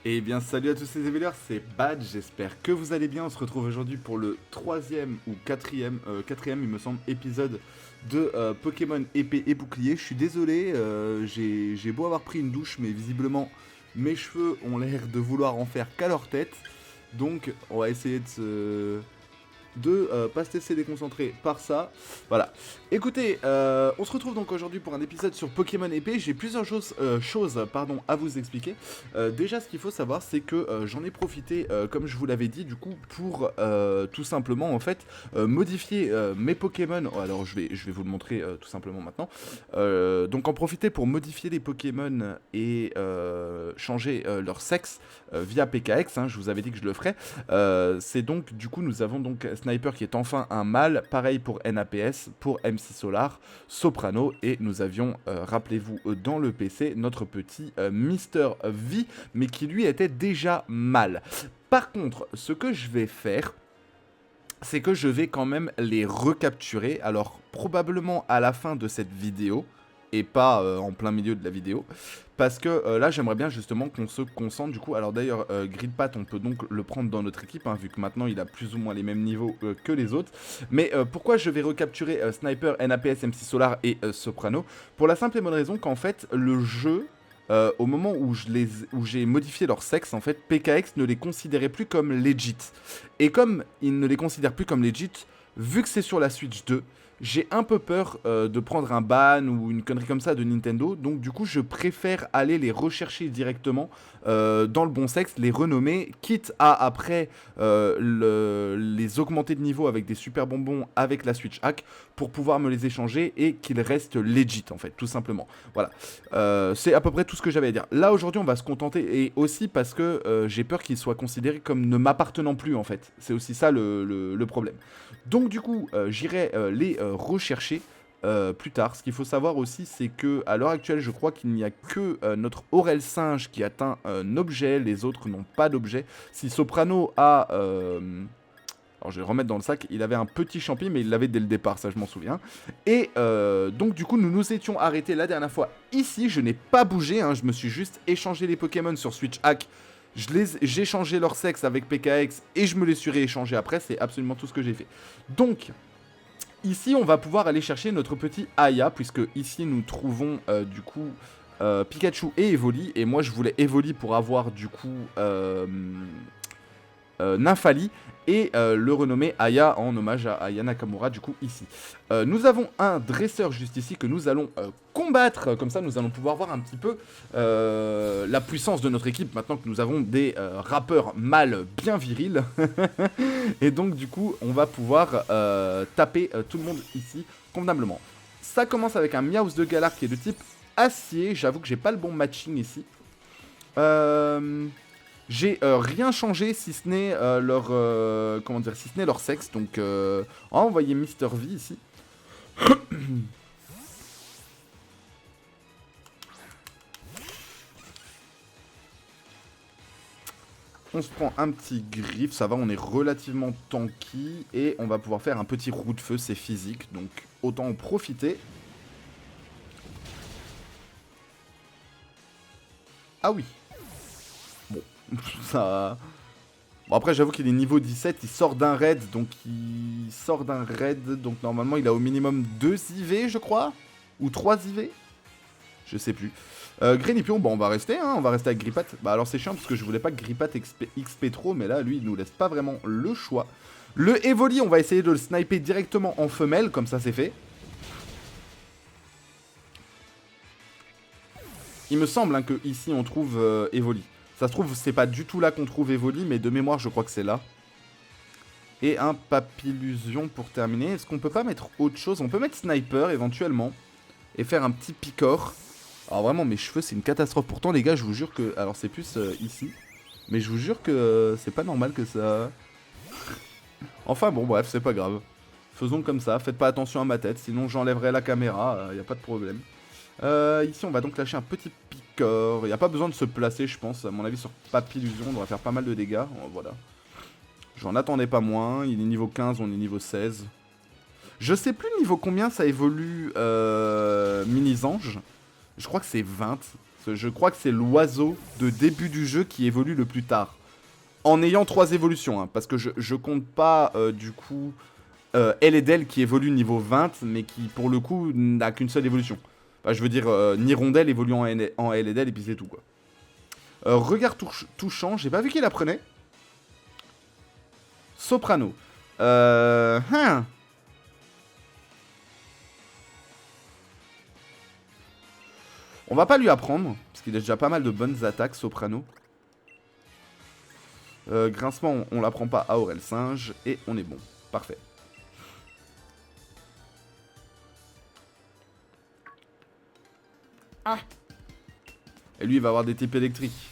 Eh bien, salut à tous les éveilleurs, c'est Bad, j'espère que vous allez bien. On se retrouve aujourd'hui pour le troisième ou quatrième, il me semble, épisode de Pokémon épée et bouclier. Je suis désolé, j'ai beau avoir pris une douche, mais visiblement mes cheveux ont l'air de vouloir en faire qu'à leur tête. Donc, on va essayer de pas se laisser déconcentrer par ça. Voilà. Écoutez, on se retrouve donc aujourd'hui pour un épisode sur Pokémon épée. J'ai plusieurs choses à vous expliquer. Déjà, ce qu'il faut savoir, c'est que j'en ai profité, comme je vous l'avais dit, du coup, pour tout simplement, en fait, modifier mes Pokémon. Oh, alors, je vais vous le montrer tout simplement maintenant. Donc, en profiter pour modifier les Pokémon et changer leur sexe via PKX. Hein, je vous avais dit que je le ferais. C'est donc, du coup, nous avons donc Sniper qui est enfin un mâle, pareil pour NAPS, pour MC Solar, Soprano, et nous avions, rappelez-vous, dans le PC, notre petit Mister V, mais qui lui était déjà mâle. Par contre, ce que je vais faire, c'est que je vais quand même les recapturer, alors probablement à la fin de cette vidéo, et pas en plein milieu de la vidéo, parce que là j'aimerais bien justement qu'on se concentre du coup. Alors d'ailleurs Gridpat, on peut donc le prendre dans notre équipe, hein, vu que maintenant il a plus ou moins les mêmes niveaux que les autres. Mais pourquoi je vais recapturer Sniper, NAPS, MC Solar et Soprano? Pour la simple et bonne raison qu'en fait le jeu, au moment où j'ai modifié leur sexe, en fait, PKX ne les considérait plus comme legit. Et comme il ne les considère plus comme legit, vu que c'est sur la Switch 2, j'ai un peu peur de prendre un ban ou une connerie comme ça de Nintendo. Donc du coup, je préfère aller les rechercher directement dans le bon sexe, les renommer, quitte à après les augmenter de niveau avec des super bonbons avec la Switch Hack pour pouvoir me les échanger et qu'ils restent legit en fait, tout simplement. Voilà. C'est à peu près tout ce que j'avais à dire. Là aujourd'hui on va se contenter, et aussi parce que j'ai peur qu'ils soient considérés comme ne m'appartenant plus en fait. C'est aussi ça le problème. Donc du coup j'irai les rechercher plus tard. Ce qu'il faut savoir aussi, c'est que à l'heure actuelle je crois qu'il n'y a que notre Aurel Singe qui atteint un objet, les autres n'ont pas d'objet. Si Soprano a... alors je vais le remettre dans le sac, il avait un petit champi mais il l'avait dès le départ, ça je m'en souviens. Et donc du coup nous nous étions arrêtés la dernière fois ici, je n'ai pas bougé, hein, je me suis juste échangé les Pokémon sur Switch Hack. J'ai changé leur sexe avec PKX et je me les suis rééchangés après, c'est absolument tout ce que j'ai fait. Donc ici on va pouvoir aller chercher notre petit Aya, puisque ici nous trouvons du coup Pikachu et Evoli. Et moi je voulais Evoli pour avoir du coup Nymphali, et le renommer Aya en hommage à Aya Nakamura du coup ici. Nous avons un dresseur juste ici que nous allons combattre, comme ça nous allons pouvoir voir un petit peu la puissance de notre équipe maintenant que nous avons des rappeurs mâles bien virils. Et donc du coup on va pouvoir taper tout le monde ici convenablement. Ça commence avec un Meowth de Galar qui est de type acier, j'avoue que j'ai pas le bon matching ici. J'ai rien changé si ce n'est leur comment dire, si ce n'est leur sexe. Donc on va envoyer Mister V ici. On se prend un petit griffe, ça va, on est relativement tanky et on va pouvoir faire un petit roue de feu, c'est physique, donc autant en profiter. Ah oui. Bon, ça... Bon après j'avoue qu'il est niveau 17, il sort d'un raid, donc normalement il a au minimum 2 IV je crois, ou 3 IV, je sais plus. Grenipion, bon on va rester, hein, on va rester avec Grippat. Bah alors c'est chiant parce que je voulais pas que Grippat XP trop, mais là lui il nous laisse pas vraiment le choix. Le Evoli, on va essayer de le sniper directement en femelle, comme ça c'est fait. Il me semble hein, que ici on trouve Evoli. Ça se trouve c'est pas du tout là qu'on trouve Evoli, mais de mémoire je crois que c'est là. Et un Papillusion pour terminer. Est-ce qu'on peut pas mettre autre chose? On peut mettre Sniper éventuellement et faire un petit Picor. Alors vraiment mes cheveux c'est une catastrophe. Pourtant les gars je vous jure que... Alors c'est plus ici. Mais je vous jure que c'est pas normal que ça... Enfin bon bref c'est pas grave. Faisons comme ça. Faites pas attention à ma tête. Sinon j'enlèverai la caméra. Y a pas de problème. Ici on va donc lâcher un petit Picor. Il n'y a pas besoin de se placer je pense. À mon avis sur Papillusion on devrait faire pas mal de dégâts. Voilà. J'en attendais pas moins. Il est niveau 15, on est niveau 16. Je sais plus niveau combien ça évolue Mini-Ange. Je crois que c'est 20. Je crois que c'est l'oiseau de début du jeu qui évolue le plus tard. En ayant 3 évolutions, hein, parce que je compte pas du coup Eledel qui évolue niveau 20, mais qui pour le coup n'a qu'une seule évolution. Enfin, je veux dire, Nirondelle évolue en Eledel et puis c'est tout quoi. Regard touchant, j'ai pas vu qui la prenait. Soprano. Hein. On va pas lui apprendre, parce qu'il a déjà pas mal de bonnes attaques, Soprano. Grincement, on l'apprend pas à Aurel Singe, et on est bon. Parfait. Ah. Et lui, il va avoir des types électriques.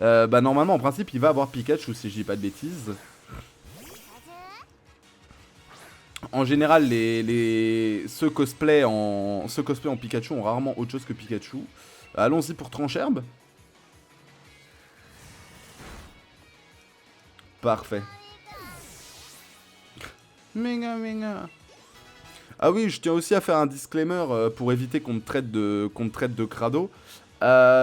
Bah normalement, en principe, il va avoir Pikachu, si je dis pas de bêtises. En général, ceux cosplay en Pikachu ont rarement autre chose que Pikachu. Allons-y pour Trancherbe. Parfait. Méga. Ah oui, je tiens aussi à faire un disclaimer pour éviter qu'on me traite de crado.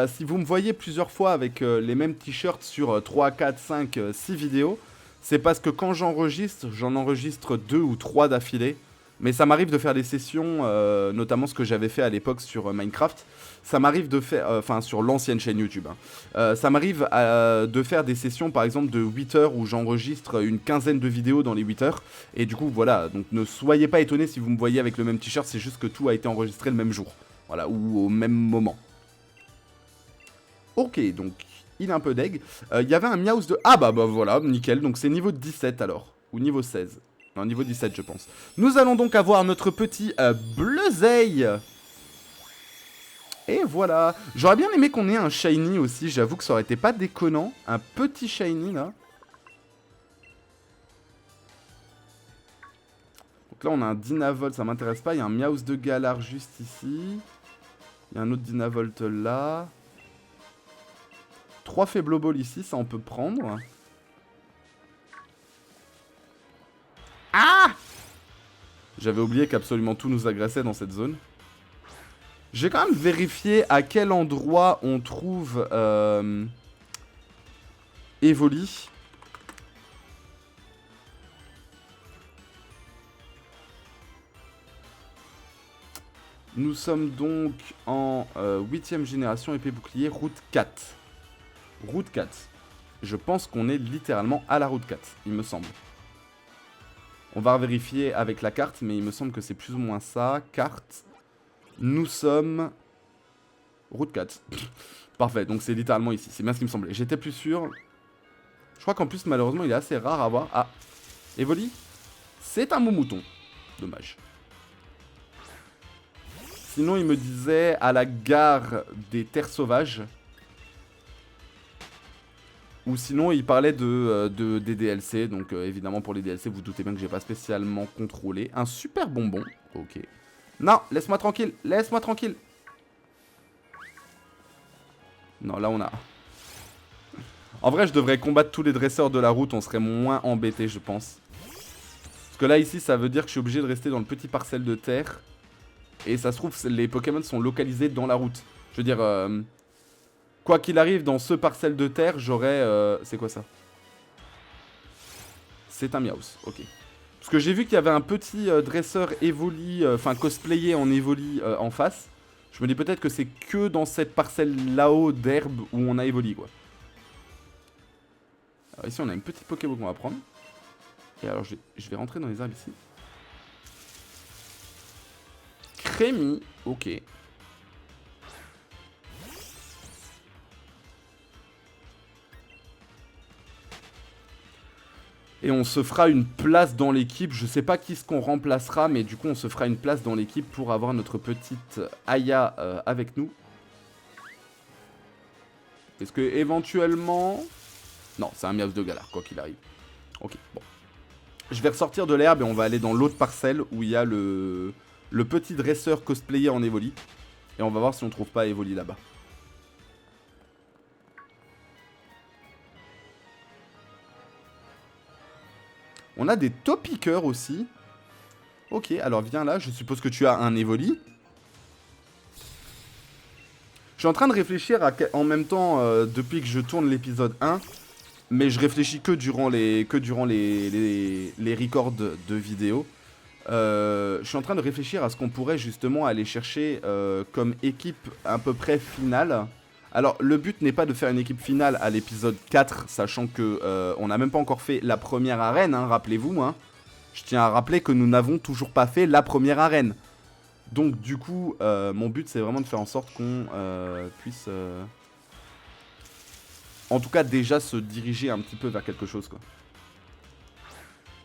Si vous me voyez plusieurs fois avec les mêmes t-shirts sur 3, 4, 5, 6 vidéos, c'est parce que quand j'en enregistre 2 ou 3 d'affilée. Mais ça m'arrive de faire des sessions, notamment ce que j'avais fait à l'époque sur Minecraft. Ça m'arrive de faire, enfin sur l'ancienne chaîne YouTube. Hein. Ça m'arrive de faire des sessions par exemple de 8 heures où j'enregistre une quinzaine de vidéos dans les 8 heures. Et du coup voilà, donc ne soyez pas étonnés si vous me voyez avec le même t-shirt, c'est juste que tout a été enregistré le même jour. Voilà, ou au même moment. Ok, donc il est un peu deg. Il y avait un Miaus de... Ah bah voilà, nickel, donc c'est niveau 17 alors. Ou niveau 16. Non, niveau 17 je pense. Nous allons donc avoir notre petit Bleuzeil. Et voilà. J'aurais bien aimé qu'on ait un Shiny aussi, j'avoue que ça aurait été pas déconnant. Un petit Shiny là. Donc là on a un Dynavolt, ça m'intéresse pas. Il y a un Miaus de Galar juste ici. Il y a un autre Dynavolt là. 3 Faibloball ici, ça on peut prendre. Ah! J'avais oublié qu'absolument tout nous agressait dans cette zone. Je vais quand même vérifier à quel endroit on trouve Evoli. Nous sommes donc en 8ème génération épée bouclier, route 4. Route 4. Je pense qu'on est littéralement à la route 4, il me semble. On va vérifier avec la carte, mais il me semble que c'est plus ou moins ça. Carte. Nous sommes... Route 4. Parfait, donc c'est littéralement ici. C'est bien ce qui me semblait. J'étais plus sûr. Je crois qu'en plus, malheureusement, il est assez rare à voir. Ah, Evoli. C'est un mouton. Dommage. Sinon, il me disait à la gare des terres sauvages. Ou sinon, il parlait des DLC. Donc, évidemment, pour les DLC, vous doutez bien que j'ai pas spécialement contrôlé. Un super bonbon. Ok. Non, laisse-moi tranquille. Laisse-moi tranquille. Non, là, on a... En vrai, je devrais combattre tous les dresseurs de la route. On serait moins embêté, je pense. Parce que là, ici, ça veut dire que je suis obligé de rester dans le petit parcelle de terre. Et ça se trouve, les Pokémon sont localisés dans la route. Je veux dire... Quoi qu'il arrive, dans ce parcelle de terre, j'aurais... C'est quoi ça? C'est un Miaus, ok. Parce que j'ai vu qu'il y avait un petit dresseur Evoli, enfin cosplayé en Evoli en face. Je me dis peut-être que c'est que dans cette parcelle là-haut d'herbe où on a Evoli, quoi. Alors ici, on a une petite Pokéball qu'on va prendre. Et alors, je vais rentrer dans les herbes ici. Crémy, ok. Et on se fera une place dans l'équipe. Je sais pas qui ce qu'on remplacera, mais du coup on se fera une place dans l'équipe pour avoir notre petite Aya avec nous. Est-ce que éventuellement... Non, c'est un Miaus de Galar, quoi qu'il arrive. Ok, bon. Je vais ressortir de l'herbe et on va aller dans l'autre parcelle où il y a le petit dresseur cosplayé en Evoli. Et on va voir si on trouve pas Evoli là-bas. On a des Topiqueurs aussi. Ok, alors viens là, je suppose que tu as un Evoli. Je suis en train de réfléchir en même temps depuis que je tourne l'épisode 1. Mais je réfléchis que durant les records de vidéos. Je suis en train de réfléchir à ce qu'on pourrait justement aller chercher comme équipe à peu près finale. Alors, le but n'est pas de faire une équipe finale à l'épisode 4, sachant que on n'a même pas encore fait la première arène, hein, rappelez-vous. Hein. Je tiens à rappeler que nous n'avons toujours pas fait la première arène. Donc, du coup, mon but, c'est vraiment de faire en sorte qu'on puisse... en tout cas, déjà se diriger un petit peu vers quelque chose, quoi.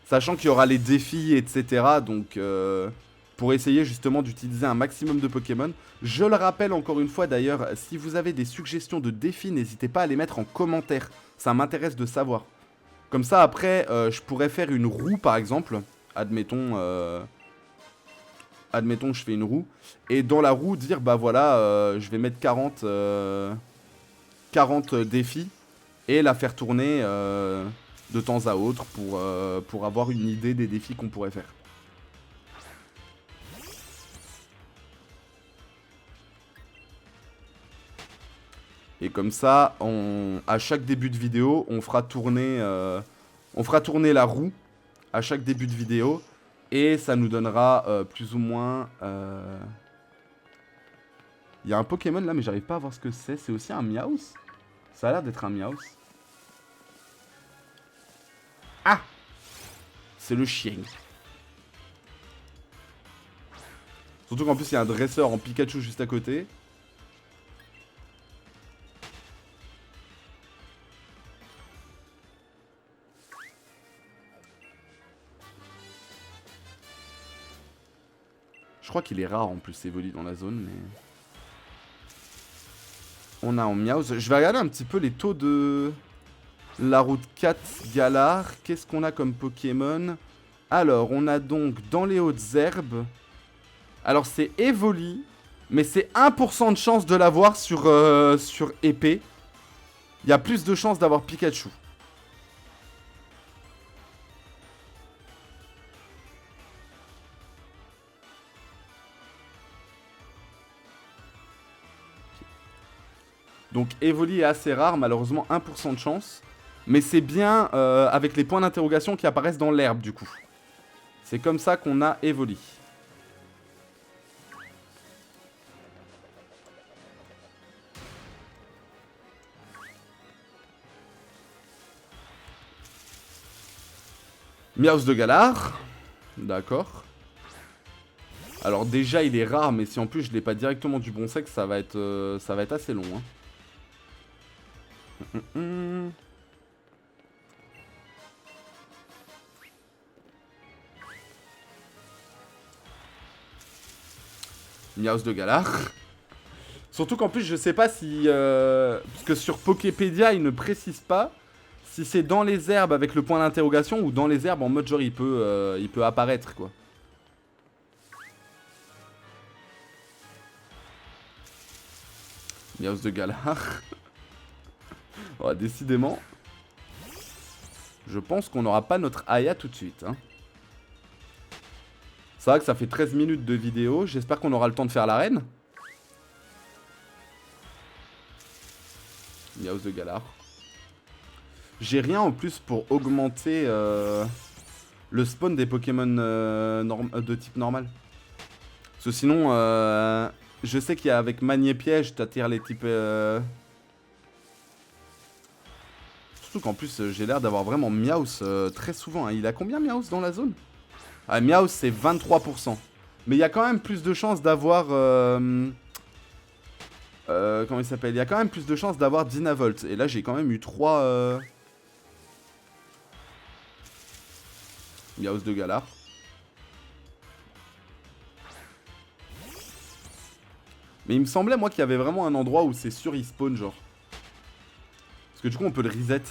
Sachant qu'il y aura les défis, etc. Donc, pour essayer justement d'utiliser un maximum de Pokémon. Je le rappelle encore une fois d'ailleurs, si vous avez des suggestions de défis, n'hésitez pas à les mettre en commentaire. Ça m'intéresse de savoir. Comme ça, après, je pourrais faire une roue, par exemple. Admettons, je fais une roue. Et dans la roue, dire, bah voilà, je vais mettre 40 défis. Et la faire tourner de temps à autre pour avoir une idée des défis qu'on pourrait faire. Et comme ça, à chaque début de vidéo, on fera tourner la roue à chaque début de vidéo. Et ça nous donnera plus ou moins... Il y a un Pokémon là, mais j'arrive pas à voir ce que c'est. C'est aussi un Meowth. Ça a l'air d'être un Meowth. Ah! C'est le chien. Surtout qu'en plus, il y a un dresseur en Pikachu juste à côté. Je crois qu'il est rare en plus, Evoli dans la zone, mais... On a en Meowth. Je vais regarder un petit peu les taux de... La route 4 Galar. Qu'est-ce qu'on a comme Pokémon? Alors, on a donc dans les hautes herbes... Alors, c'est Evoli, mais c'est 1% de chance de l'avoir sur épée. Il y a plus de chances d'avoir Pikachu. Donc Evoli est assez rare, malheureusement 1% de chance. Mais c'est bien avec les points d'interrogation qui apparaissent dans l'herbe du coup. C'est comme ça qu'on a Evoli. Meowth de Galar. D'accord. Alors déjà il est rare, mais si en plus je l'ai pas directement du bon sexe, ça va être assez long. Hein. Meowth de Galar. Surtout qu'en plus je sais pas si... parce que sur Poképédia il ne précise pas si c'est dans les herbes avec le point d'interrogation ou dans les herbes en mode genre il peut apparaître quoi. Meowth de Galar. Ouais, décidément. Je pense qu'on n'aura pas notre Aya tout de suite. Hein. C'est vrai que ça fait 13 minutes de vidéo. J'espère qu'on aura le temps de faire l'arène. Meowth de Galar. J'ai rien en plus pour augmenter le spawn des Pokémon de type normal. Parce que sinon, je sais qu'il y a avec Magnépiège, t'attires les types... Surtout qu'en plus, j'ai l'air d'avoir vraiment Meowth très souvent. Hein. Il a combien Meowth dans la zone? Ah, Meowth, c'est 23%. Mais il y a quand même plus de chances d'avoir... comment il s'appelle? Il y a quand même plus de chances d'avoir Dynavolt. Et là, j'ai quand même eu 3... Meowth de Galar. Mais il me semblait, moi, qu'il y avait vraiment un endroit où c'est sûr il spawn, genre. Parce que du coup, on peut le reset.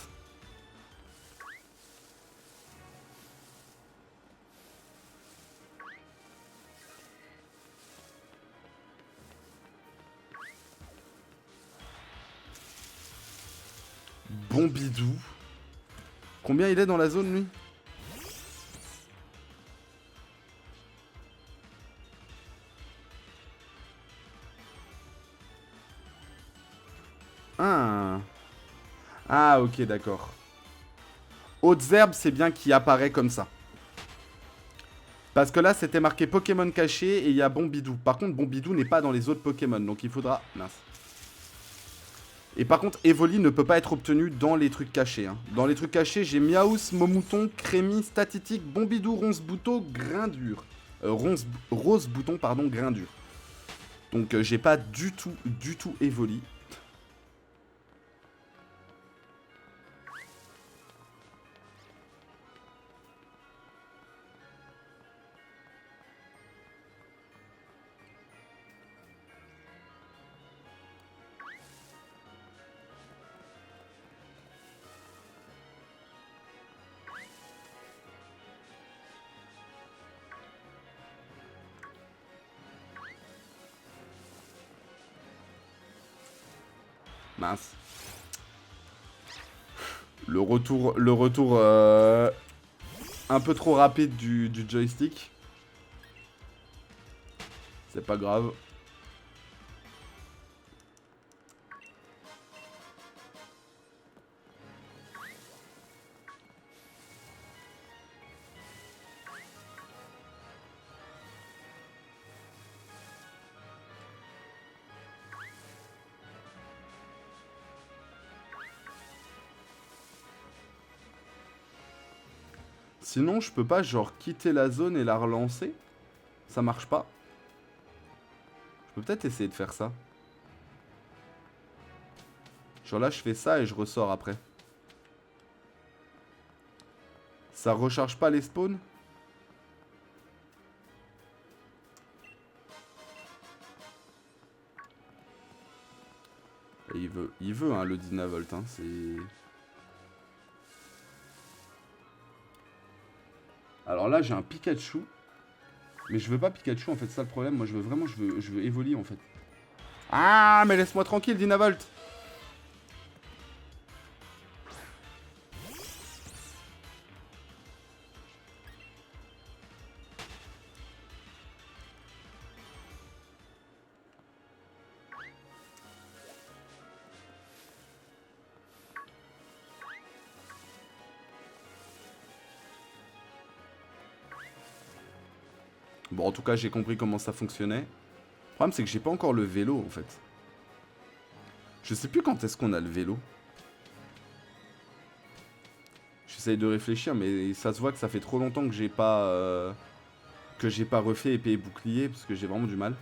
Bon bidou. Combien il est dans la zone, lui? Ah, ok, d'accord. Hautes herbes, c'est bien qui apparaît comme ça. Parce que là, c'était marqué Pokémon caché et il y a Bombidou. Par contre, Bombidou n'est pas dans les autres Pokémon, donc il faudra... Mince. Et par contre, Evoli ne peut pas être obtenu dans les trucs cachés. Hein. Dans les trucs cachés, j'ai Miaous, Momouton, Crémi, Statitique, Bombidou, Ronce-Bouton, Grindure. Rose-Bouton, pardon, Grindure. Donc j'ai pas du tout Evoli. Mince. Le retour un peu trop rapide du joystick. C'est pas grave. Sinon, je peux pas, genre, quitter la zone et la relancer. Ça marche pas. Je peux peut-être essayer de faire ça. Genre là, je fais ça et je ressors après. Ça recharge pas les spawns? Et il veut hein, le Dynavolt, hein, c'est... Alors là, j'ai un Pikachu. Mais je veux pas Pikachu, en fait, c'est ça le problème. Moi, je veux vraiment, je veux Evoli, en fait. Ah, mais laisse-moi tranquille, Dynavolt. Bon, en tout cas, j'ai compris comment ça fonctionnait. Le problème, c'est que j'ai pas encore le vélo, en fait. Je sais plus quand est-ce qu'on a le vélo. J'essaye de réfléchir, mais ça se voit que ça fait trop longtemps que j'ai pas refait épée et bouclier, parce que j'ai vraiment du mal.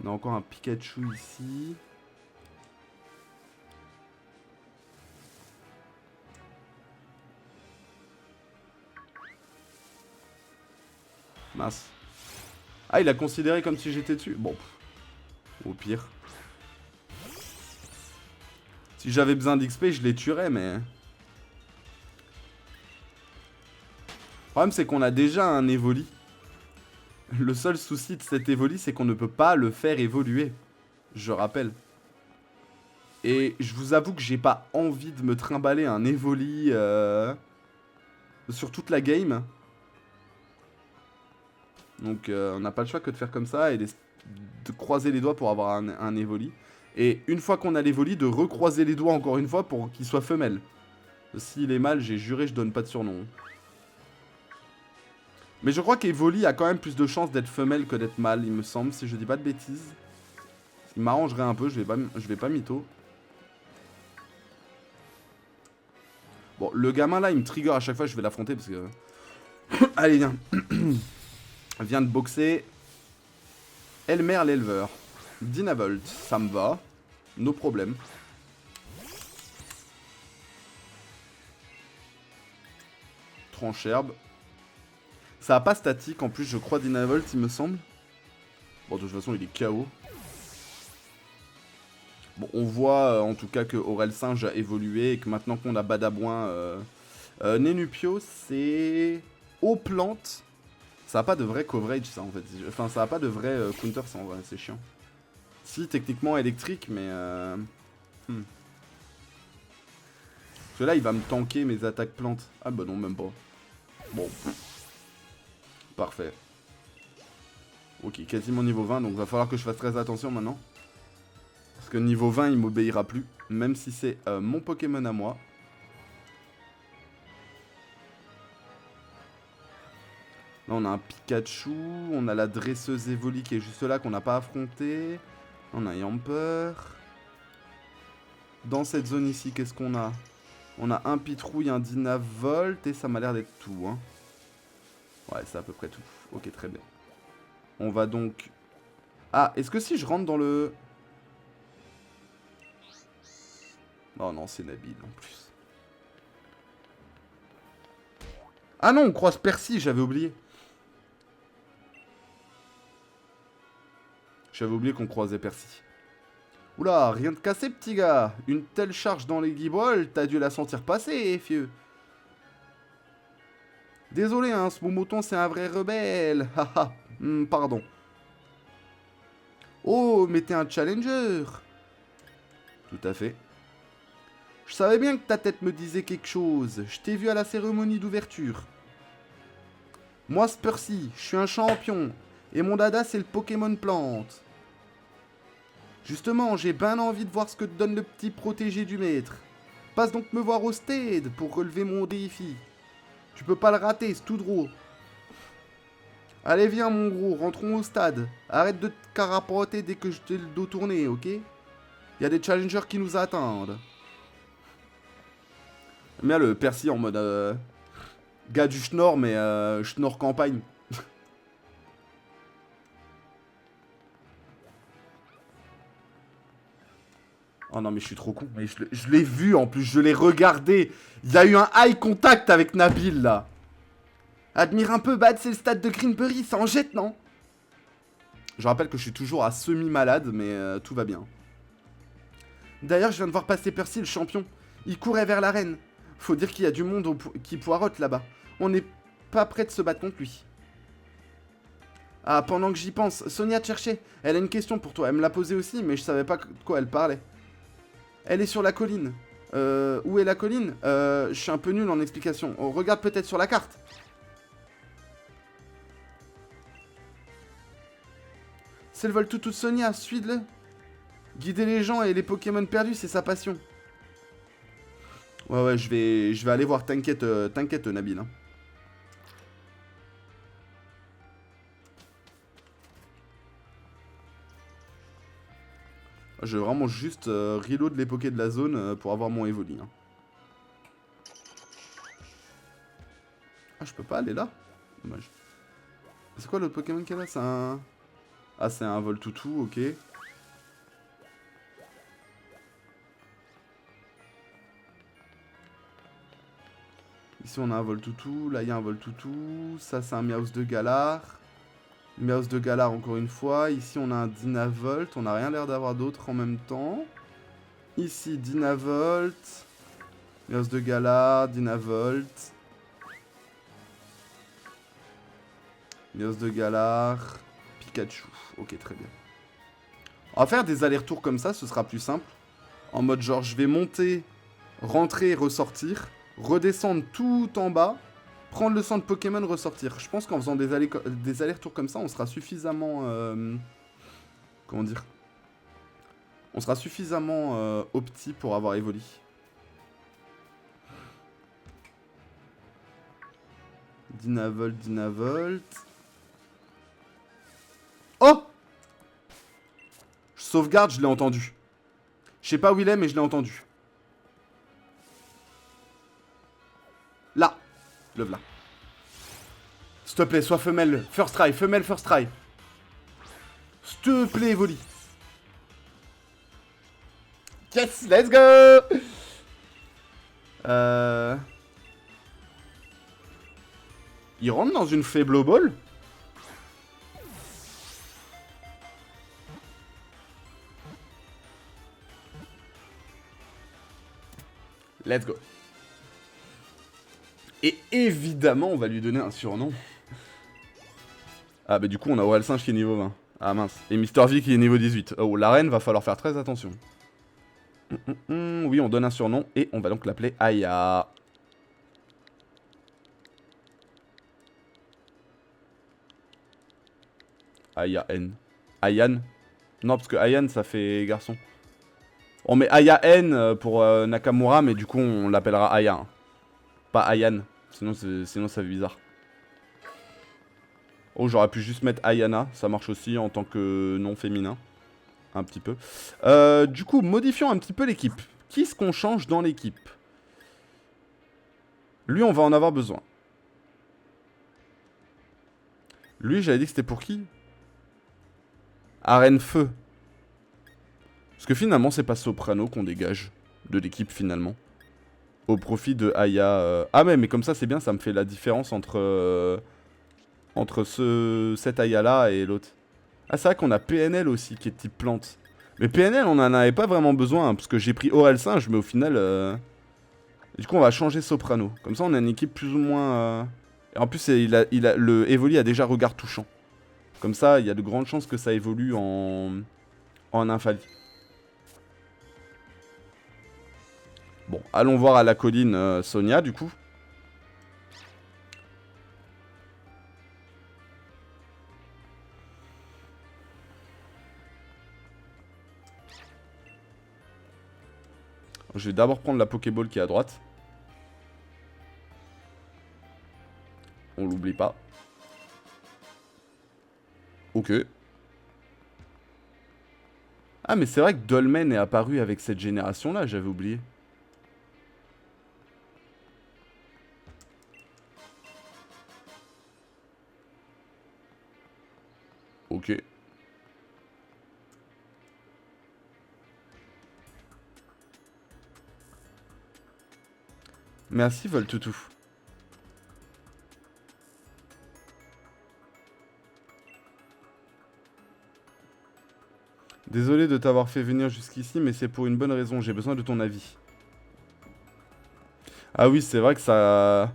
On a encore un Pikachu ici. Mince. Ah, il a considéré comme si j'étais dessus. Bon, au pire. Si j'avais besoin d'XP, je les tuerais, mais... Le problème, c'est qu'on a déjà un Evoli. Le seul souci de cet Evoli, c'est qu'on ne peut pas le faire évoluer. Je rappelle. Et je vous avoue que j'ai pas envie de me trimballer un Evoli sur toute la game. Donc on n'a pas le choix que de faire comme ça et de croiser les doigts pour avoir un Evoli. Et une fois qu'on a l'Evoli, de recroiser les doigts encore une fois pour qu'il soit femelle. S'il est mâle, j'ai juré, je donne pas de surnom. Mais je crois qu'Evoli a quand même plus de chances d'être femelle que d'être mâle, il me semble, si je dis pas de bêtises. Il m'arrangerait un peu, je vais pas mytho. Bon, le gamin là, il me trigger à chaque fois, je vais l'affronter parce que... Allez, viens. Vient de boxer. Elmer l'éleveur. Dynavolt, ça me va. No problème. Trancherbe. Ça a pas statique en plus, je crois, Dynavolt, il me semble. Bon, de toute façon, il est KO. Bon, on voit en tout cas que Aurel Singe a évolué et que maintenant qu'on a Badabouin, Nenupio, c'est eau plante. Ça a pas de vrai coverage, ça en fait. Enfin, ça a pas de vrai counter, ça en vrai, c'est chiant. Si, techniquement électrique, mais. Parce que là, il va me tanker mes attaques plantes. Ah bah non, même pas. Bon. Parfait. Ok, quasiment niveau 20, donc va falloir que je fasse très attention maintenant. Parce que niveau 20, il m'obéira plus. Même si c'est mon Pokémon à moi. Là, on a un Pikachu. On a la dresseuse Evoli qui est juste là, qu'on n'a pas affronté. On a Yamper. Dans cette zone ici, qu'est-ce qu'on a? On a un Pitrouille, un Dynavolt. Et ça m'a l'air d'être tout, hein. Ouais, c'est à peu près tout. Ok, très bien. On va donc... Ah, est-ce que si je rentre dans le... Oh non, c'est Nabil en plus. Ah non, on croise Percy, j'avais oublié. J'avais oublié qu'on croisait Percy. Oula, rien de cassé, petit gars. Une telle charge dans les guibolles, t'as dû la sentir passer, fieu. Désolé, hein, ce mouton, c'est un vrai rebelle. Haha, pardon. Oh, mais t'es un challenger. Tout à fait. Je savais bien que ta tête me disait quelque chose. Je t'ai vu à la cérémonie d'ouverture. Moi, c'est Percy, je suis un champion. Et mon dada, c'est le Pokémon plante. Justement, j'ai ben envie de voir ce que te donne le petit protégé du maître. Passe donc me voir au stade pour relever mon défi. Tu peux pas le rater, c'est tout droit. Allez, viens, mon gros, rentrons au stade. Arrête de te carapater dès que je t'ai le dos tourné, ok? Il y a des challengers qui nous attendent. J'aime bien le Percy en mode... gars du Schnorr, mais Schnorr campagne. Oh non, mais je suis trop con. Mais je l'ai vu en plus, je l'ai regardé. Il y a eu un eye contact avec Nabil là. Admire un peu, Bad, c'est le stade de Greenbury, ça en jette, non? Je rappelle que je suis toujours à semi-malade, mais tout va bien. D'ailleurs, je viens de voir passer Percy, le champion. Il courait vers l'arène. Faut dire qu'il y a du monde qui poirote là-bas. On n'est pas prêt de se battre contre lui. Ah, pendant que j'y pense, Sonia te cherchait. Elle a une question pour toi. Elle me l'a posée aussi, mais je savais pas de quoi elle parlait. Elle est sur la colline. Où est la colline? Je suis un peu nul en explication. On regarde peut-être sur la carte. C'est le vol toutou de Sonia, suis-le. Guider les gens et les Pokémon perdus, c'est sa passion. Ouais, je vais aller voir, t'inquiète, Nabil. Hein. Je vais vraiment juste reload les Pokés de la zone pour avoir mon Evoli. Hein. Ah, je peux pas aller là? Dommage. C'est quoi l'autre Pokémon qu'elle a? C'est un... Ah, c'est un Voltoutou, ok. Ici, on a un Voltoutou. Là, il y a un Voltoutou. Ça, c'est un Meowth de Galar. Meowth de Galar, encore une fois. Ici, on a un Dynavolt. On n'a rien l'air d'avoir d'autres en même temps. Ici, Dynavolt. Meowth de Galar, Dynavolt. Meowth de Galar. Pikachu. Ok, très bien. On va faire des allers-retours comme ça, ce sera plus simple. En mode genre, je vais monter, rentrer, ressortir. Redescendre tout en bas. Prendre le centre Pokémon, ressortir. Je pense qu'en faisant des allers-retours comme ça, on sera suffisamment... comment dire? On sera suffisamment opti pour avoir Evoli. Dynavolt, Dynavolt. Oh! Je sauvegarde, je l'ai entendu. Je sais pas où il est, mais je l'ai entendu. Là. Le voilà. S'il te plaît, sois femelle. First try, femelle first try. S'il te plaît, Evoli. Yes, let's go! Il rentre dans une faible ball? Let's go. Et évidemment, on va lui donner un surnom. Ah bah du coup, on a Aurel Singe qui est niveau 20. Ah mince. Et Mister V qui est niveau 18. Oh, la reine, va falloir faire très attention. Oui, on donne un surnom et on va donc l'appeler Aya. Aya-N. Ayan. Non, parce que Ayan, ça fait garçon. On met Aya-N pour Nakamura, mais du coup, on l'appellera Aya. Hein. Pas Ayan. Sinon, ça fait bizarre. Oh, j'aurais pu juste mettre Ayana. Ça marche aussi en tant que nom féminin. Un petit peu. Du coup, modifions un petit peu l'équipe. Qui est-ce qu'on change dans l'équipe? Lui, on va en avoir besoin. Lui, j'avais dit que c'était pour qui? Arène Feu. Parce que finalement, c'est pas Soprano qu'on dégage de l'équipe finalement. Au profit de Aya. Ah mais comme ça, c'est bien, ça me fait la différence entre cet Aya là et l'autre. Ah, c'est vrai qu'on a PNL aussi qui est type plante. Mais PNL, on en avait pas vraiment besoin, hein, parce que j'ai pris Aurel Singe, mais au final... Du coup, on va changer Soprano. Comme ça, on a une équipe plus ou moins... Et en plus, le Evoli a déjà regard touchant. Comme ça, il y a de grandes chances que ça évolue en Infali. Bon, allons voir à la colline Sonia, du coup. Je vais d'abord prendre la Pokéball qui est à droite. On l'oublie pas. Ok. Ah, mais c'est vrai que Dolmen est apparu avec cette génération-là, j'avais oublié. Ok. Merci, Voltoutou. Désolé de t'avoir fait venir jusqu'ici, mais c'est pour une bonne raison. J'ai besoin de ton avis. Ah oui, c'est vrai que ça...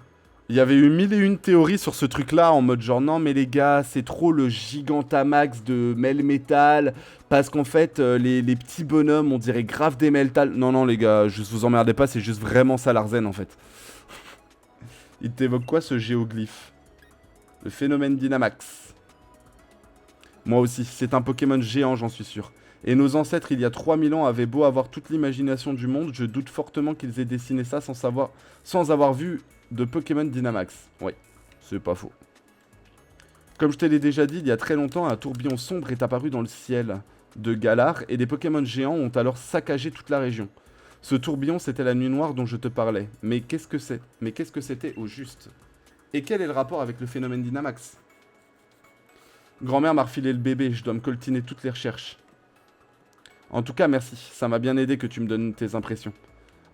Il y avait eu 1001 théories sur ce truc-là, en mode genre, non mais les gars, c'est trop le Gigantamax de Melmetal, parce qu'en fait, les petits bonhommes, on dirait grave des Meltal. Non, non les gars, juste vous emmerdez pas, c'est juste vraiment ça l'Arzen en fait. Il t'évoque quoi ce géoglyphe? Le phénomène Dynamax. Moi aussi, c'est un Pokémon géant, j'en suis sûr. Et nos ancêtres, il y a 3000 ans, avaient beau avoir toute l'imagination du monde, je doute fortement qu'ils aient dessiné ça sans avoir vu de Pokémon Dynamax. Ouais, c'est pas faux. Comme je te l'ai déjà dit, il y a très longtemps, un tourbillon sombre est apparu dans le ciel de Galar, et des Pokémon géants ont alors saccagé toute la région. Ce tourbillon, c'était la nuit noire dont je te parlais. Mais qu'est-ce que c'est? Mais qu'est-ce que c'était au juste? Et quel est le rapport avec le phénomène Dynamax? Grand-mère m'a refilé le bébé, je dois me coltiner toutes les recherches. En tout cas, merci, ça m'a bien aidé que tu me donnes tes impressions.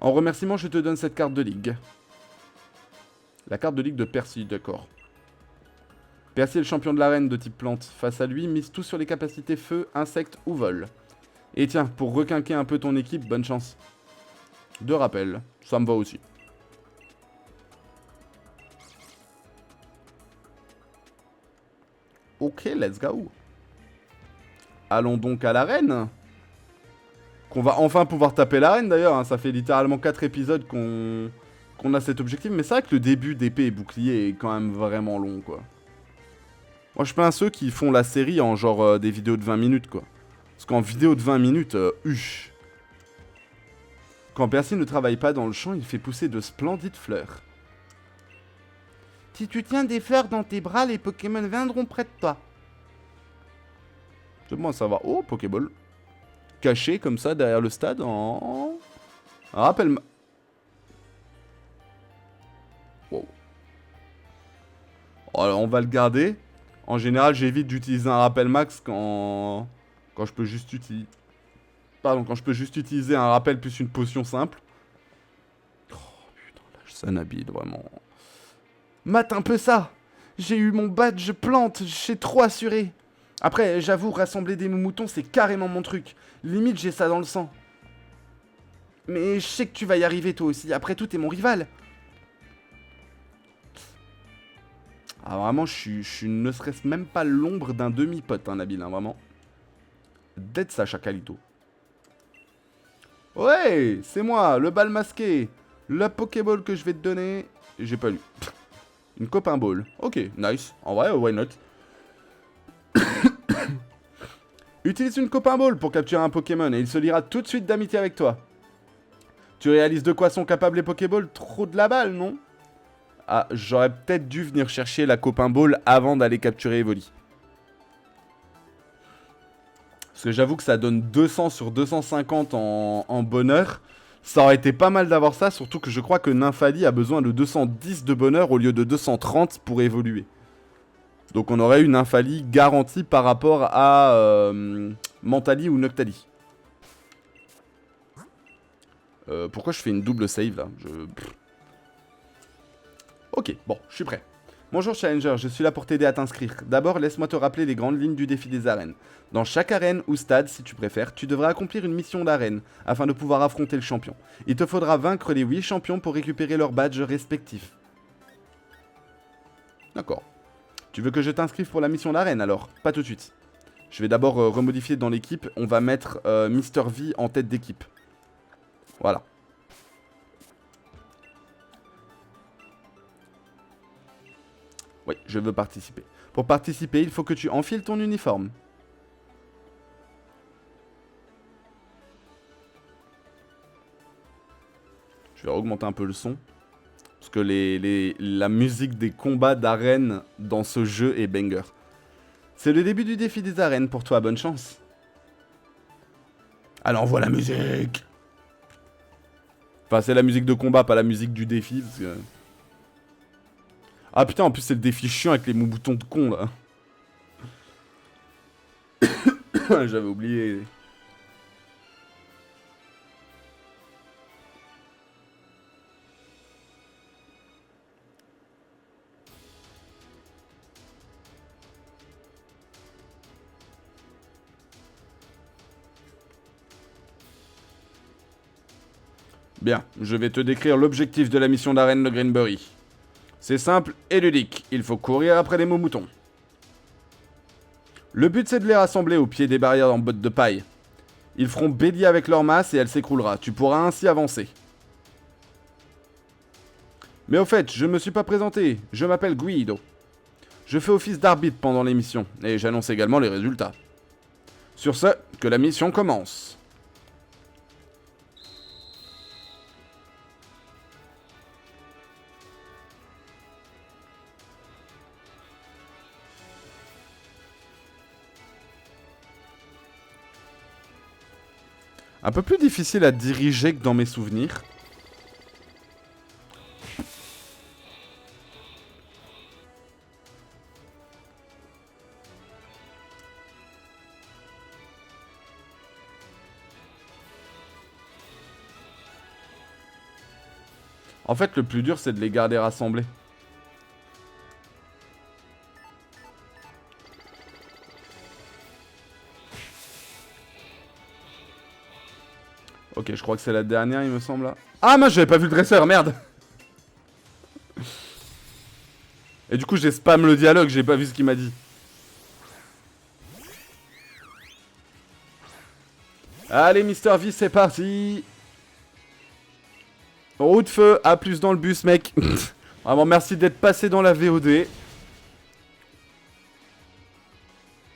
En remerciement, je te donne cette carte de ligue. La carte de ligue de Percy, d'accord. Percy est le champion de l'arène de type plante. Face à lui, mise tout sur les capacités feu, insectes ou vol. Et tiens, pour requinquer un peu ton équipe, bonne chance. 2 rappels, ça me va aussi. Ok, let's go. Allons donc à l'arène. Qu'on va enfin pouvoir taper l'arène d'ailleurs, hein. Ça fait littéralement 4 épisodes qu'on a cet objectif. Mais c'est vrai que le début d'épée et bouclier est quand même vraiment long, quoi. Moi, je plains ceux qui font la série en genre des vidéos de 20 minutes, quoi. Parce qu'en vidéo de 20 minutes, huche. Quand Percy ne travaille pas dans le champ, il fait pousser de splendides fleurs. Si tu tiens des fleurs dans tes bras, les Pokémon viendront près de toi. C'est bon, ça va. Oh, Pokéball. Caché comme ça derrière le stade en... Rappelle-moi. Wow. Alors, on va le garder. En général, j'évite d'utiliser un rappel max quand je peux juste utiliser... Pardon, quand je peux juste utiliser un rappel plus une potion simple. Oh putain, lâche ça Nabil, vraiment. Mate un peu ça. J'ai eu mon badge plante, j'ai trop assuré. Après, j'avoue, rassembler des moutons, c'est carrément mon truc. Limite, j'ai ça dans le sang. Mais je sais que tu vas y arriver toi aussi. Après tout, t'es mon rival. Ah, vraiment, je suis ne serait-ce même pas l'ombre d'un demi-pote, hein, Nabil, hein, vraiment. Dead ça, Chacalito. Ouais, c'est moi, le bal masqué. La Pokéball que je vais te donner. J'ai pas lu. Une copain ball. Ok, nice. En vrai, why not? Utilise une copain ball pour capturer un Pokémon et il se liera tout de suite d'amitié avec toi. Tu réalises de quoi sont capables les Pokéballs? Trop de la balle, non? Ah, j'aurais peut-être dû venir chercher la copain ball avant d'aller capturer Evoli. Parce que j'avoue que ça donne 200 sur 250 en bonheur. Ça aurait été pas mal d'avoir ça, surtout que je crois que Nymphali a besoin de 210 de bonheur au lieu de 230 pour évoluer. Donc on aurait une Nymphali garantie par rapport à Mentali ou Noctali. Pourquoi je fais une double save là? Ok, bon, je suis prêt. Bonjour Challenger, je suis là pour t'aider à t'inscrire. D'abord, laisse-moi te rappeler les grandes lignes du défi des arènes. Dans chaque arène ou stade, si tu préfères, tu devras accomplir une mission d'arène afin de pouvoir affronter le champion. Il te faudra vaincre les 8 champions pour récupérer leurs badges respectifs. D'accord. Tu veux que je t'inscrive pour la mission d'arène alors? Pas tout de suite. Je vais d'abord remodifier dans l'équipe. On va mettre Mister V en tête d'équipe. Voilà. Oui, je veux participer. Pour participer, il faut que tu enfiles ton uniforme. Je vais augmenter un peu le son. Parce que la musique des combats d'arène dans ce jeu est banger. C'est le début du défi des arènes pour toi, bonne chance. Alors envoie la musique. Enfin, c'est la musique de combat, pas la musique du défi. Parce que... Ah putain, en plus c'est le défi chiant avec les moutons de con là. J'avais oublié. Bien, je vais te décrire l'objectif de la mission d'arène de Greenbury. C'est simple et ludique, il faut courir après les moutons. Le but c'est de les rassembler au pied des barrières en bottes de paille. Ils feront bélier avec leur masse et elle s'écroulera, tu pourras ainsi avancer. Mais au fait, je me suis pas présenté, je m'appelle Guido. Je fais office d'arbitre pendant l'émission, et j'annonce également les résultats. Sur ce, que la mission commence. Un peu plus difficile à diriger que dans mes souvenirs. En fait, le plus dur, c'est de les garder rassemblés. Ok, je crois que c'est la dernière, il me semble. Là. Ah, moi, j'avais pas vu le dresseur, merde. Et du coup, j'ai spam le dialogue, j'ai pas vu ce qu'il m'a dit. Allez, Mister V, c'est parti. Route feu, à plus dans le bus, mec. Vraiment, merci d'être passé dans la VOD.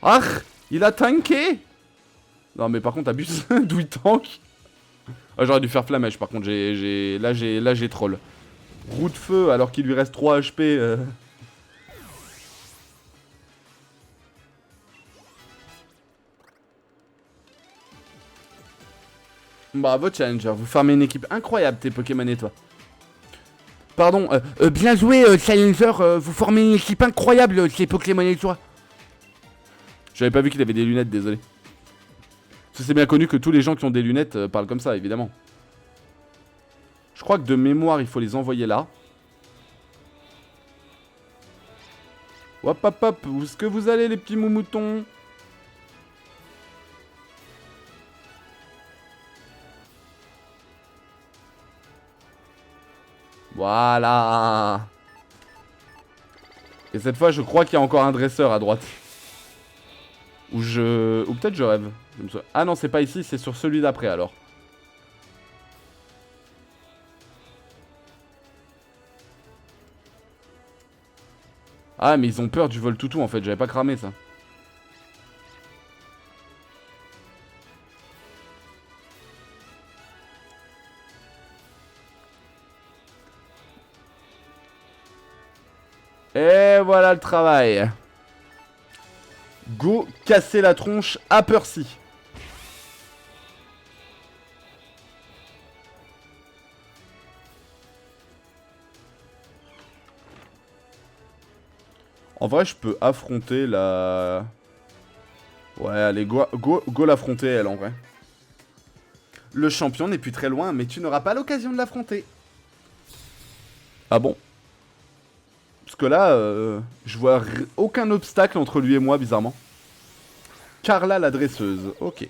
Ah, il a tanké. Non, mais par contre, abuse. D'où il tank. Ah, j'aurais dû faire flamèche, par contre, là, j'ai troll. Roue de feu, alors qu'il lui reste 3 HP. Bravo, Challenger. Vous formez une équipe incroyable, tes Pokémon et toi. Pardon, bien joué, Challenger. Vous formez une équipe incroyable, tes Pokémon et toi. J'avais pas vu qu'il avait des lunettes, désolé. Parce que c'est bien connu que tous les gens qui ont des lunettes parlent comme ça, évidemment. Je crois que de mémoire, il faut les envoyer là. Hop, hop, hop. Où est-ce que vous allez, les petits moumoutons? Voilà. Et cette fois, je crois qu'il y a encore un dresseur à droite. Ou peut-être je rêve. Ah non, c'est pas ici, c'est sur celui d'après alors. Ah, mais ils ont peur du vol toutou en fait, j'avais pas cramé ça. Et voilà le travail. Go casser la tronche à Percy. En vrai, je peux affronter la... Ouais, allez, go l'affronter, elle, en vrai. Le champion n'est plus très loin, mais tu n'auras pas l'occasion de l'affronter. Ah bon? Parce que là, je vois aucun obstacle entre lui et moi, bizarrement. Carla la dresseuse, ok.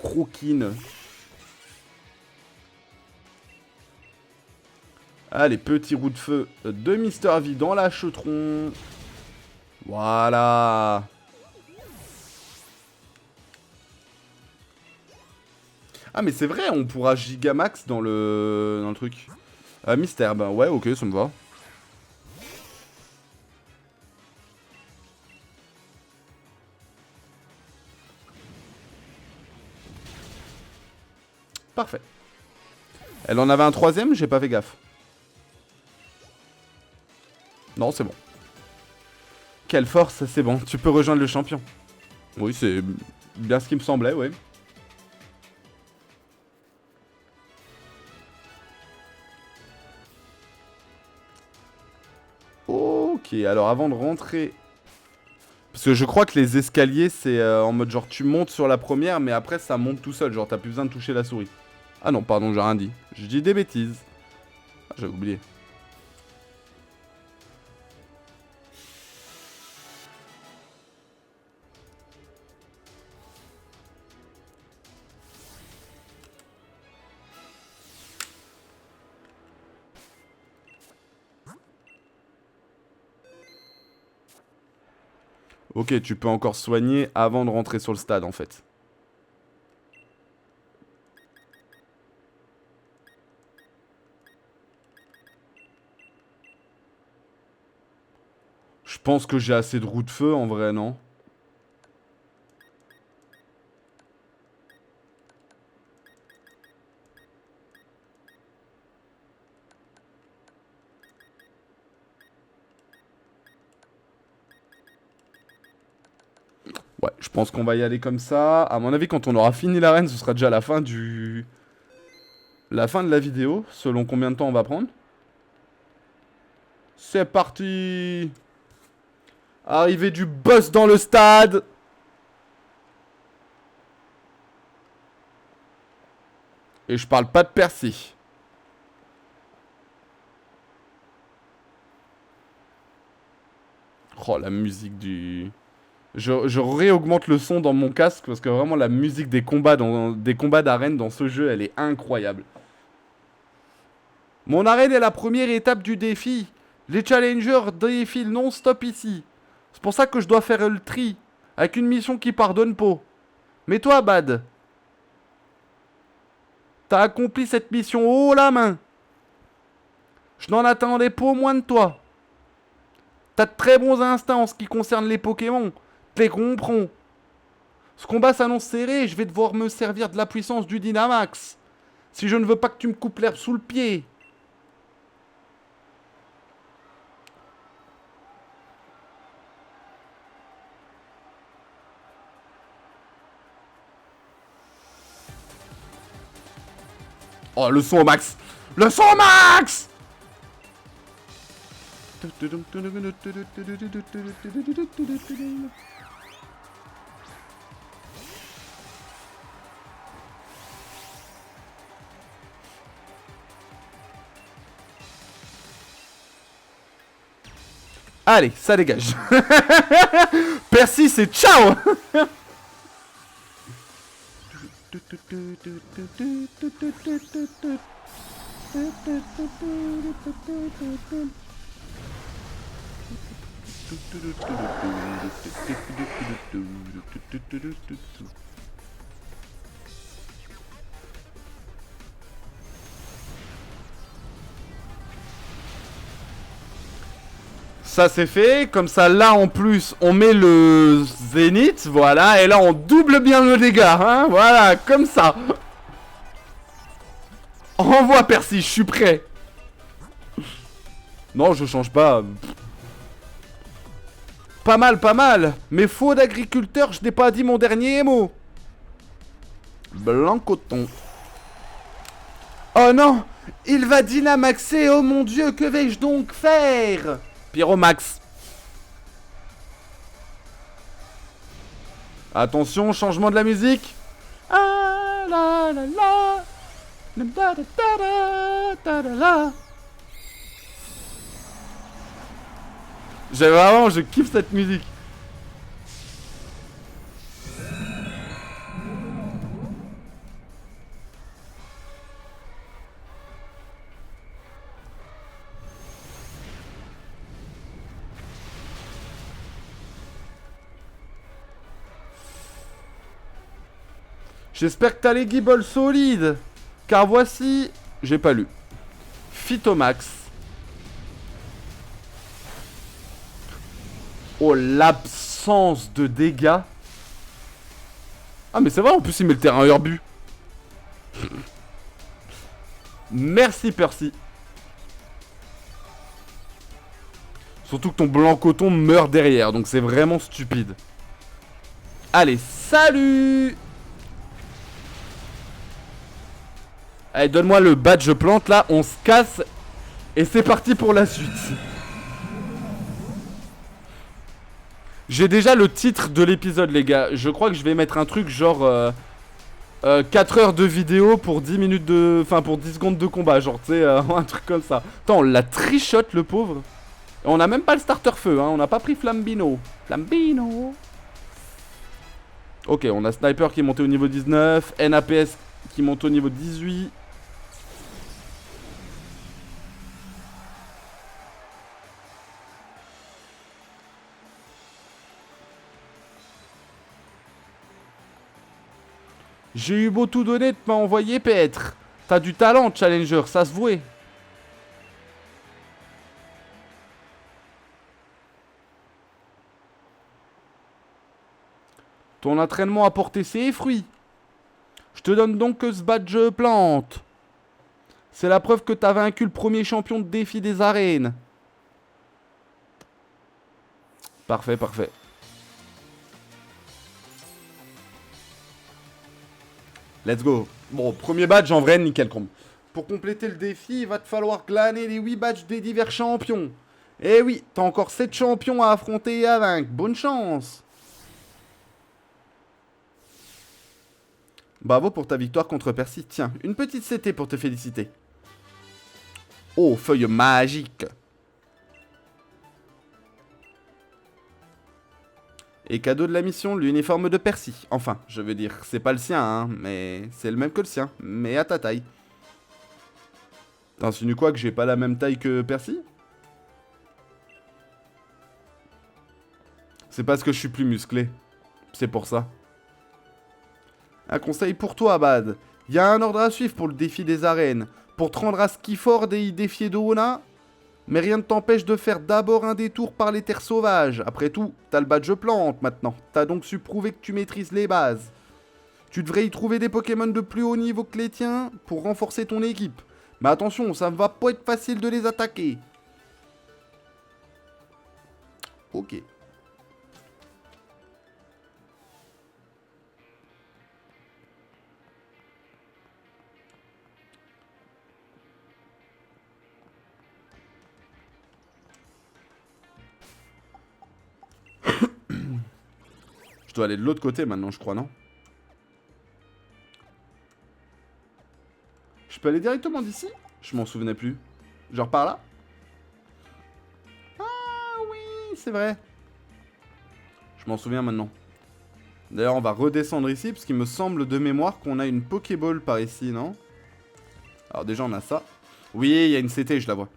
Croquine. Allez, petit roue de feu de Mister V dans la chetron. Voilà. Ah mais c'est vrai, on pourra Gigamax dans le truc. Mystère, bah ouais, ok, ça me va. Parfait. Elle en avait un troisième, j'ai pas fait gaffe. Non, c'est bon. Quelle force, c'est bon, tu peux rejoindre le champion. Oui, c'est bien ce qui me semblait, oui. Ok, alors avant de rentrer... Parce que je crois que les escaliers, c'est en mode genre tu montes sur la première, mais après ça monte tout seul, genre t'as plus besoin de toucher la souris. Ah non, pardon, j'ai rien dit. Je dis des bêtises. Ah, j'avais oublié. Ok, tu peux encore soigner avant de rentrer sur le stade en fait. Je pense que j'ai assez de roues de feu en vrai, non? Ouais, je pense qu'on va y aller comme ça. À mon avis, quand on aura fini l'arène, ce sera déjà la fin du... La fin de la vidéo, selon combien de temps on va prendre. C'est parti! Arrivée du boss dans le stade! Et je parle pas de Percy. Oh, la musique du... Je réaugmente le son dans mon casque parce que vraiment la musique des combats d'arène dans ce jeu, elle est incroyable. Mon arène est la première étape du défi. Les challengers défilent non-stop ici. C'est pour ça que je dois faire le tri. Avec une mission qui pardonne pas. Mais toi, Bad, t'as accompli cette mission haut la main. Je n'en attendais pas moins de toi. T'as de très bons instincts en ce qui concerne les Pokémon. Tu les comprends. Ce combat s'annonce serré, je vais devoir me servir de la puissance du Dynamax. Si je ne veux pas que tu me coupes l'herbe sous le pied. Oh, le son au max. Le son au max. Allez, ça dégage. Percy, c'est ciao. Ça c'est fait, comme ça là en plus on met le zénith, voilà, et là on double bien le dégât, hein, voilà, comme ça. Envoie Percy, je suis prêt. Non, je change pas. Pas mal, pas mal. Mais faux d'agriculteur, je n'ai pas dit mon dernier mot. Blanc coton. Oh non, il va dynamaxer, oh mon dieu, que vais-je donc faire? Pyromax. Attention, changement de la musique. Ah la la la. Da, da, da, da, da, da. Je kiffe cette musique. J'espère que t'as les guibolles solides. Car voici... J'ai pas lu. Phytomax. Oh, l'absence de dégâts. Ah, mais c'est vrai, en plus, il met le terrain urbu. Merci, Percy. Surtout que ton blanc coton meurt derrière, donc c'est vraiment stupide. Allez, salut! Allez, donne-moi le badge plante, là, on se casse. Et c'est parti pour la suite. J'ai déjà le titre de l'épisode, les gars. Je crois que je vais mettre un truc genre... 4 heures de vidéo pour 10 minutes de... Enfin, pour 10 secondes de combat, genre, tu sais, un truc comme ça. Attends, on l'a trichote, le pauvre. Et on a même pas le starter feu, hein. On n'a pas pris Flambino. Flambino. Ok, on a Sniper qui est monté au niveau 19. NAPS qui monte au niveau 18. J'ai eu beau tout donner de m'envoyer paître. T'as du talent, Challenger, ça se vouait. Ton entraînement a porté ses fruits. Je te donne donc que ce badge plante. C'est la preuve que t'as vaincu le premier champion de défi des arènes. Parfait, parfait. Let's go. Bon, premier badge en vrai, nickel combe. Pour compléter le défi, il va te falloir glaner les 8 badges des divers champions. Eh oui, t'as encore 7 champions à affronter et à vaincre. Bonne chance. Bravo pour ta victoire contre Percy. Tiens, une petite CT pour te féliciter. Oh, feuille magique. Et cadeau de la mission, l'uniforme de Percy. Enfin, je veux dire, c'est pas le sien, hein, mais c'est le même que le sien, mais à ta taille. T'insinues quoi, que j'ai pas la même taille que Percy? C'est parce que je suis plus musclé. C'est pour ça. Un conseil pour toi, Bad. Il y a un ordre à suivre pour le défi des arènes. Pour te rendre à Skiford et y défier Doona. Mais rien ne t'empêche de faire d'abord un détour par les terres sauvages. Après tout, t'as le badge plante maintenant. T'as donc su prouver que tu maîtrises les bases. Tu devrais y trouver des Pokémon de plus haut niveau que les tiens pour renforcer ton équipe. Mais attention, ça ne va pas être facile de les attaquer. Ok. Je dois aller de l'autre côté maintenant, je crois, non? Je peux aller directement d'ici? Je m'en souvenais plus. Genre par là? Ah oui, c'est vrai. Je m'en souviens maintenant. D'ailleurs, on va redescendre ici, parce qu'il me semble de mémoire qu'on a une Pokéball par ici, non? Alors déjà, on a ça. Oui, il y a une CT, je la vois.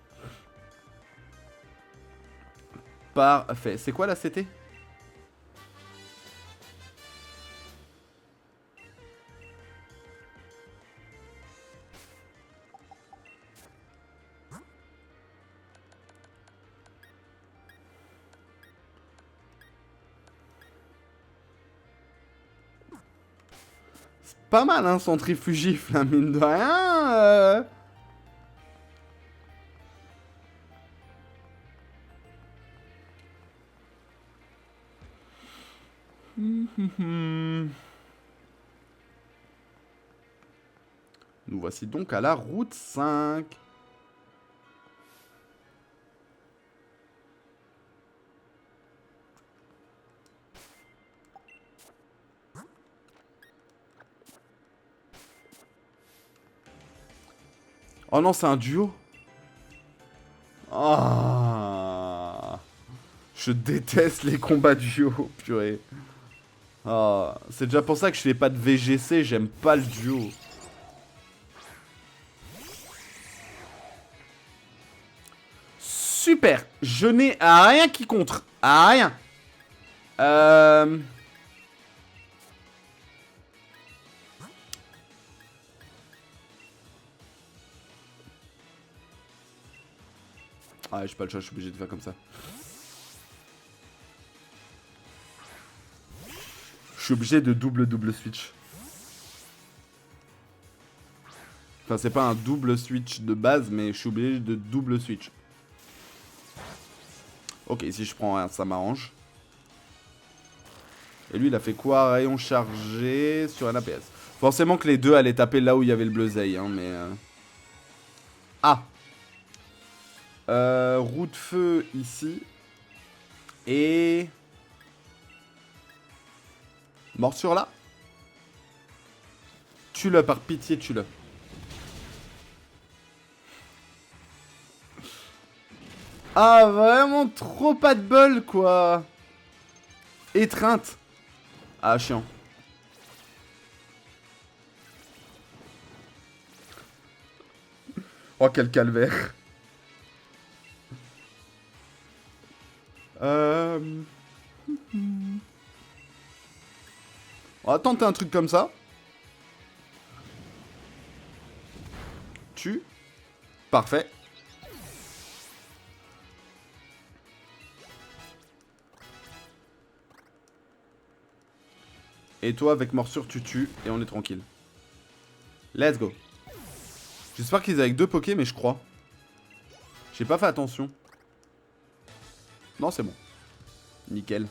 Parfait. C'est quoi la CT? Pas mal, hein, centrifugif, la mine de rien. Nous voici donc à la route 5. Oh non, c'est un duo. Ah, je déteste les combats duo, purée. Ah, c'est déjà pour ça que je fais pas de VGC, j'aime pas le duo. Super, je n'ai rien qui contre, rien. Ah, j'ai pas le choix, je suis obligé de faire comme ça. Je suis obligé de double switch. Enfin, c'est pas un double switch de base, mais je suis obligé de double switch. Ok, si je prends rien, ça m'arrange. Et lui, il a fait quoi? Rayon chargé sur un APS. Forcément que les deux allaient taper là où il y avait le bleuseil, hein, mais... Ah, roue de feu ici. Et... morsure là. Tue-le, par pitié, tue-le. Ah, vraiment trop pas de bol, quoi. Étreinte. Ah, chiant. Oh, quel calvaire. On va tenter un truc comme ça. Tue. Parfait. Et toi, avec morsure, tu tues. Et on est tranquille. Let's go. J'espère qu'ils avec deux pokés, mais je crois. J'ai pas fait attention. Non, c'est bon. Nickel.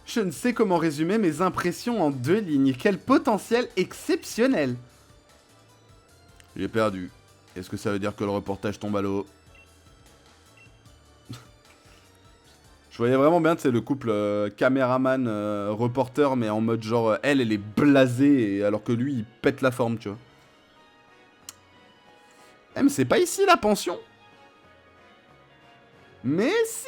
Je ne sais comment résumer mes impressions en 2 lignes. Quel potentiel exceptionnel. J'ai perdu. Est-ce que ça veut dire que le reportage tombe à l'eau? Je voyais vraiment bien, tu sais, le couple caméraman-reporter, mais en mode genre, elle est blasée, alors que lui, il pète la forme, tu vois. Eh, mais c'est pas ici, la pension. Mais si.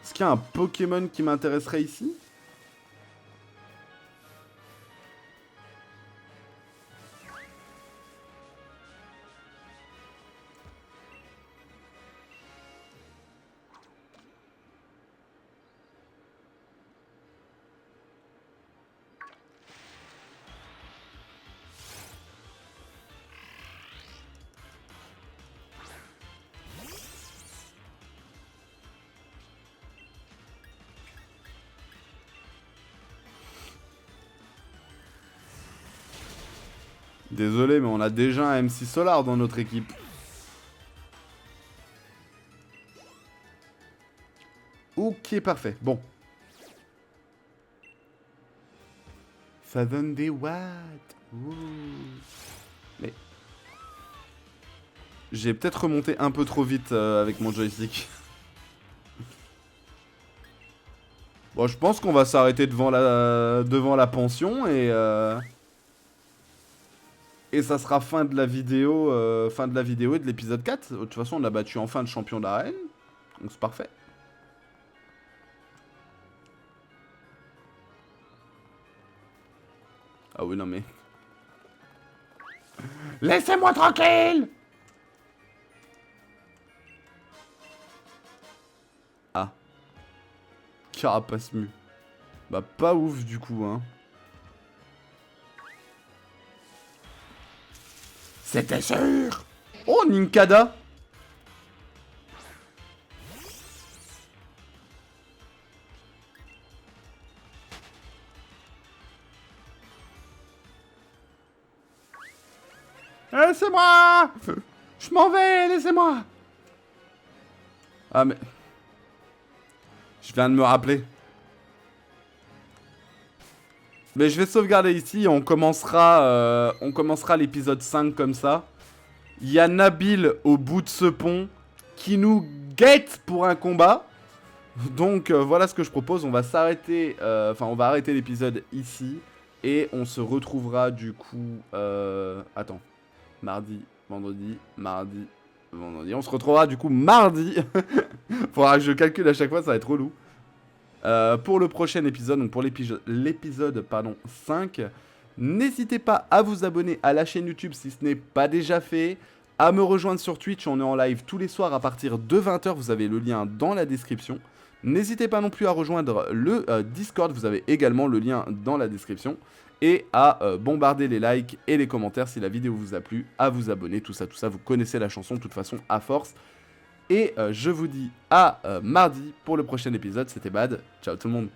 Est-ce qu'il y a un Pokémon qui m'intéresserait ici? Désolé, mais on a déjà un MC Solar dans notre équipe. Ok, parfait. Bon. Ça donne des watts. Ouh. Mais... j'ai peut-être remonté un peu trop vite avec mon joystick. Bon, je pense qu'on va s'arrêter devant la pension et ça sera fin de la vidéo et de l'épisode 4. De toute façon, on a battu enfin le champion d'arène. Donc c'est parfait. Ah oui, non mais... laissez-moi tranquille! Ah. Carapace mu. Bah pas ouf du coup, hein. C'était sûr! Oh, Ninkada! Laissez-moi! Je m'en vais, laissez-moi! Ah, mais... Je viens de me rappeler. Mais je vais sauvegarder ici et on commencera l'épisode 5 comme ça. Il y a Nabil au bout de ce pont qui nous guette pour un combat. Donc voilà ce que je propose, on va s'arrêter, on va arrêter l'épisode ici. Et on se retrouvera du coup, attends, mardi, vendredi, mardi, vendredi. On se retrouvera du coup mardi. Faudra que je calcule à chaque fois, ça va être relou. Pour le prochain épisode, donc pour l'épisode 5. N'hésitez pas à vous abonner à la chaîne YouTube si ce n'est pas déjà fait. À me rejoindre sur Twitch, on est en live tous les soirs à partir de 20 h, vous avez le lien dans la description. N'hésitez pas non plus à rejoindre le Discord, vous avez également le lien dans la description. Et à bombarder les likes et les commentaires si la vidéo vous a plu, à vous abonner, tout ça, vous connaissez la chanson de toute façon à force. Et je vous dis à mardi pour le prochain épisode, c'était Bad, ciao tout le monde.